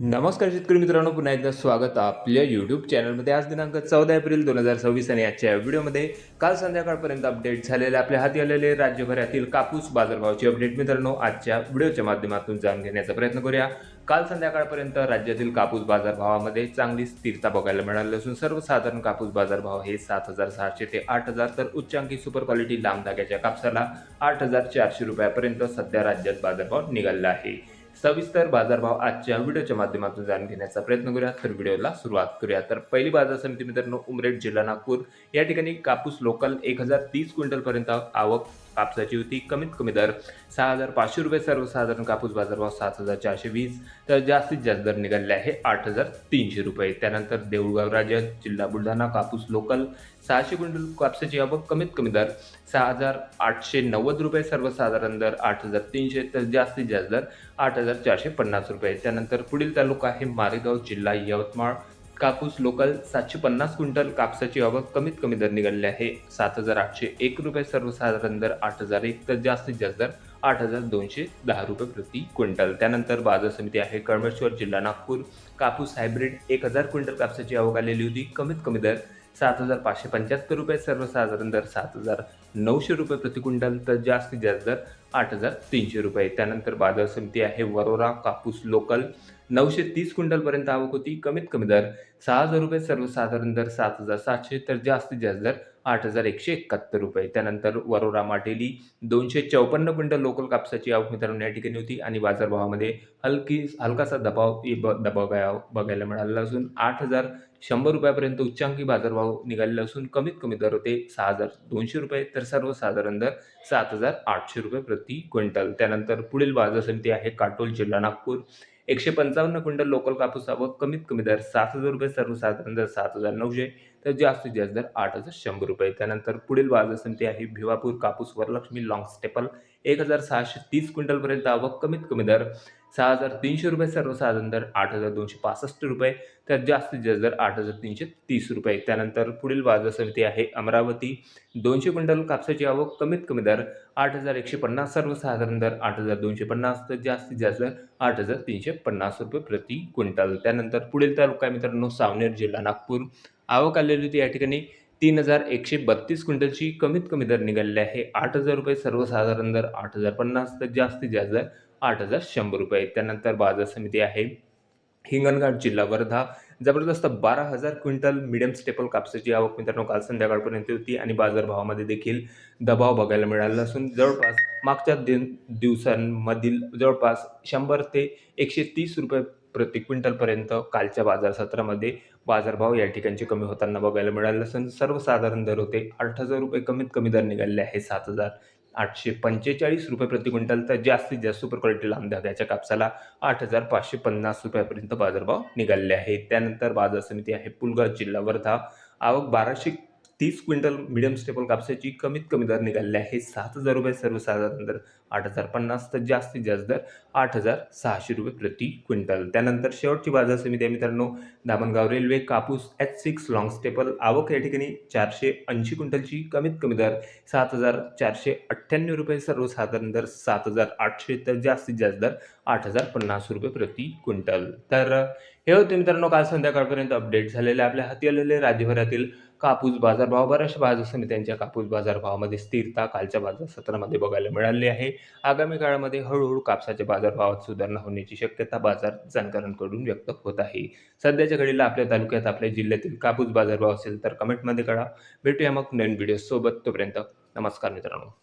नमस्कार शेतकरी मित्रांनो, पुन्हा एकदा स्वागत आपल्या यूट्यूब चॅनलमध्ये. आज दिनांक 14 एप्रिल 2026 आणि आजच्या व्हिडिओमध्ये काल संध्याकाळपर्यंत अपडेट झालेले आपल्या हाती आलेले राज्यभरातील कापूस बाजारभावाची अपडेट मित्रांनो आजच्या व्हिडिओच्या माध्यमातून जाणून घेण्याचा प्रयत्न करूया. काल संध्याकाळपर्यंत राज्यातील कापूस बाजारभावामध्ये चांगली स्थिरता बघायला मिळाली असून सर्वसाधारण कापूस बाजारभाव हे 7,600 ते 8,000 तर उच्चांकी सुपर क्वालिटी लांब धाग्याच्या कापसाला 8,400 रुपयापर्यंत सध्या राज्यात बाजारभाव निघाला आहे. सविस्तर बाजारभाव आजच्या व्हिडिओच्या माध्यमातून जाणून घेण्याचा प्रयत्न करूया. तर व्हिडिओला सुरुवात करूया. तर पहिली बाजार समिती मित्रांनो उमरेड जिल्हा नागपूर या ठिकाणी कापूस लोकल 1,030 क्विंटल पर्यंत आवक कापसाची होती. कमीत कमी दर 6,500 रुपये. सर्वसाधारण कापूस बाजारभाव 7,420 तर जास्तीत जास्त दर निघाले आहे 8,300 रुपये. त्यानंतर देऊळगाव राजा जिल्हा बुलढाणा कापूस लोकल 600 क्विंटल कापसाची आवक. कमीत कमी दर 6,890 रुपये. सर्वसाधारण दर 8,300 तर जास्तीत जास्त दर 8,450 रुपये. त्यानंतर पुढील तालुका आहे मारेगाव जिल्हा यवतमाळ कापूस लोकल 750 क्विंटल कापसाची आवक. कमीत कमी दर निघालेले आहे 7,801 रुपये. सर्वसाधारण दर 8,001 तर जास्तीत जास्त दर 8,210 रुपये प्रति क्विंटल. त्यानंतर बाजार समिती आहे कळमेश्वर जिल्हा नागपूर कापूस हायब्रिड 1,000 क्विंटल कापसाची आवक आलेली होती. कमीत कमी दर 7,575 रुपये. सर्वसाधारण दर 7,900 रुपये प्रति क्विंटल तर जास्तीत जास्त दर 8,300 रुपये. त्यानंतर बाजार समिती आहे वरोरा कापूस लोकल 930 क्विंटलपर्यंत आवक होती. कमीत कमी दर 6,000 रुपये. सर्वसाधारण दर 7,700 तर जास्तीत जास्त दर 8,171 रुपये. त्यानंतर वरोरा माटेली 254 क्विंटल लोकल कापसाची आवक मित्रांनो या ठिकाणी होती आणि बाजारभावामध्ये हलकासा दबाव बघायला मिळाला असून 8,100 रुपयापर्यंत उच्चांकी बाजारभाव निघालेला असून कमीत कमी दर होते 6,200 रुपये तर सर्वसाधारण दर 7,800 रुपये प्रति क्विंटल. त्यानंतर पुढील बाजार समिती आहे काटोल जिल्हा नागपूर 155 क्विंटल लोकल कापूस आवक. कमीत कमी दर 7,000 रुपये. सर्वसाधारण दर 7,900 तर जास्तीत जास्त दर 8,100 रुपये. त्यानंतर पुढील बाजार समिती आहे भिवापूर कापूस वरलक्ष्मी लॉंग स्टेपल 1,630 क्विंटलपर्यंत आवक. कमीत कमी दर 6,300 रुपये. सर्वसाधारण दर 8,265 रुपये तर जास्तीत जास्त दर 8,330 रुपये. त्यानंतर पुढील बाजार समिती आहे अमरावती 200 क्विंटल कापसाची आवक. कमीत कमी दर 8,150. सर्वसाधारण दर 8,250 तर जास्तीत जास्त दर 8,350 रुपये प्रति क्विंटल. त्यानंतर पुढील तालुका मित्रांनो सावनेर जिल्हा नागपूर आवक आलेली होती या ठिकाणी 3,132 क्विंटलची. कमीत कमी दर निघालेले आहे 8,000 रुपये. सर्वसाधारण दर 8,050 तर जास्तीत जास्त दर 8,100 रुपये. त्यानंतर बाजार समिती आहे हिंगणघाट जिल्हा वर्धा जबरदस्त 12,000 क्विंटल मिडियम स्टेपल कापसाची आवक मित्रांनो काल संध्याकाळपर्यंत होती आणि बाजारभावामध्ये देखील दबाव बघायला मिळाला असून जवळपास मागच्या दिवसांमधील जवळपास 100 ते 130 रुपये प्रति क्विंटलपर्यंत कालच्या बाजार सत्रामध्ये बाजारभाव या ठिकाणचे कमी होताना बघायला मिळाले असून सर्वसाधारण दर होते 8,000 रुपये. कमीत कमी दर निघालेले आहे 7,845 रुपये प्रति क्विंटल तर जास्तीत जास्त सुपर क्वालिटी लांब धाग्याच्या कापसाला 8,550 रुपयापर्यंत बाजारभाव निघालेले आहेत. त्यानंतर बाजार समिती आहे पुलगाव जिल्हा वर्धा आवक 1,230 क्विंटल मिडियम स्टेपल कापसाची. कमीत कमी दर निघालेले आहे 7,000 रुपये. सर्वसाधारण दर 8,050 तर जास्तीत जास्त दर 8,600 रुपये प्रति क्विंटल. त्यानंतर शेवटची बाजार समिती आहे मित्रांनो धामणगाव रेल्वे कापूस H6 लॉंग स्टेपल आवक या ठिकाणी 480 क्विंटलची. कमीत कमी दर 7,498 रुपये. सर्वसाधारण दर 7,800 तर जास्तीत जास्त दर 8,050 रुपये प्रति क्विंटल. तर हे होते मित्रांनो काल संध्याकाळपर्यंत अपडेट झालेले आपल्या हाती आलेले राज्यभरातील कापूस बाजारभाव. बऱ्याचशा बाजार समित्यांच्या कापूस बाजारभावामध्ये स्थिरता कालच्या बाजार सत्रामध्ये बघायला मिळाली आहे. आगामी काळामध्ये हळूहळू कापसाच्या बाजारभावात सुधारणा होण्याची शक्यता बाजार जाणकारांकडून व्यक्त होत आहे. सध्याच्या घडीला आपल्या तालुक्यात आपल्या जिल्ह्यातील कापूस बाजारभाव असेल तर कमेंटमध्ये कळवा. भेटूया मग नवीन व्हिडिओ सोबत. तोपर्यंत नमस्कार मित्रांनो.